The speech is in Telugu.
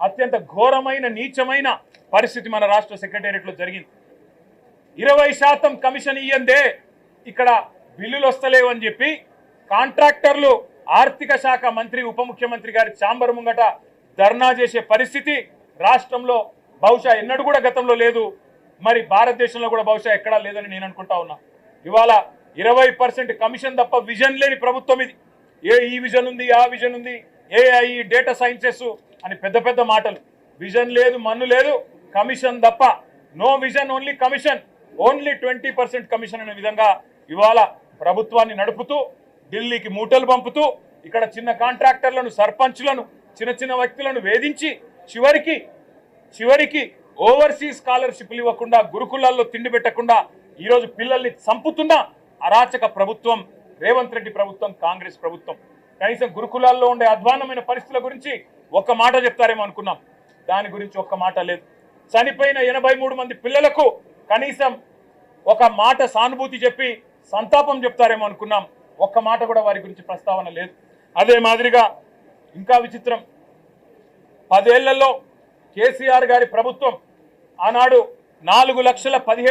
అత్యంత ఘోరమైన నీచమైన పరిస్థితి మన రాష్ట్ర సెక్రటేరియట్లో జరిగింది. 20% కమిషన్ ఇయ్యందే ఇక్కడ బిల్లులు వస్తలేవని చెప్పి కాంట్రాక్టర్లు ఆర్థిక శాఖ మంత్రి ఉప ముఖ్యమంత్రి గారి ఛాంబర్ ముంగట ధర్నా చేసే పరిస్థితి రాష్ట్రంలో బహుశా ఎన్నడూ కూడా గతంలో లేదు, మరి భారతదేశంలో కూడా బహుశా ఎక్కడా లేదని నేను అనుకుంటా ఉన్నా. ఇవాళ 20% కమిషన్ తప్ప విజన్ లేని ప్రభుత్వం ఇది. ఈ విజన్ ఉంది, ఆ విజన్ ఉంది, ఏఐ డేటా సైన్సెస్ అని పెద్ద పెద్ద మాటలు. విజన్ లేదు, మన్ను లేదు, కమిషన్ తప్ప. No vision only commission, only 20% commission అనే విధంగా ఇవాళ ప్రభుత్వాన్ని నడుపుతూ ఢిల్లీకి మూటలు పంపుతూ ఇక్కడ చిన్న కాంట్రాక్టర్లను, సర్పంచ్లను, చిన్న చిన్న వ్యక్తులను వేధించి చివరికి ఓవర్సీస్ స్కాలర్షిప్లు ఇవ్వకుండా, గురుకులాల్లో తిండి పెట్టకుండా ఈరోజు పిల్లల్ని చంపుతున్న అరాచక ప్రభుత్వం రేవంత్ రెడ్డి ప్రభుత్వం, కాంగ్రెస్ ప్రభుత్వం. కనీసం గురుకులాల్లో ఉండే అధ్వాన్నమైన పరిస్థితుల గురించి ఒక్క మాట చెప్తారేమో అనుకున్నాం, దాని గురించి ఒక్క మాట లేదు. చనిపోయిన 83 మంది పిల్లలకు కనీసం ఒక మాట సానుభూతి చెప్పి సంతాపం చెప్తారేమో అనుకున్నాం, ఒక్క మాట కూడా వారి గురించి ప్రస్తావన లేదు. అదే మాదిరిగా ఇంకా విచిత్రం, 10 ఏళ్లలో కేసీఆర్ గారి ప్రభుత్వం ఆనాడు 4,17,000